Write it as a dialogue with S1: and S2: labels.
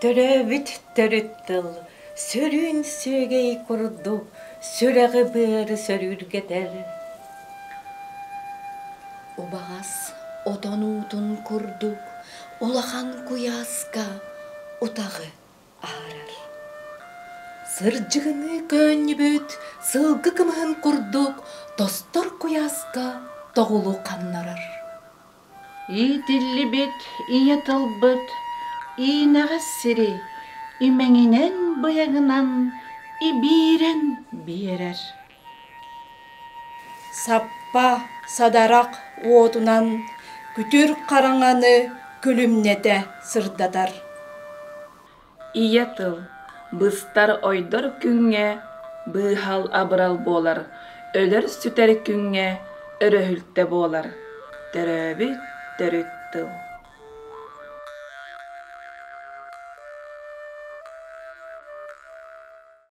S1: Төрөбүт төрүттыл, сөрүн сөгей курду, сөрәгы быры сөрүргетер. Убагас отонутун курдук, улахан куяска, утагы аарар. Сыржыгыны көннүбүт, сылгы кымын курдук, достор куяска, тоғулу каннарар.
S2: И диллибит, и ятылбыт, и нағассири, и мәңінен бұяғынан, и бирен биерер.
S3: Саппа садарақ уотунан, күтүр қараңаны күлімнете сырдатар.
S2: И ятыл, быстар ойдор күнге, быхал абырал болар, өлөр сүтер күнге, өрөһүлтө болар. Төрөбүт төрүттыл.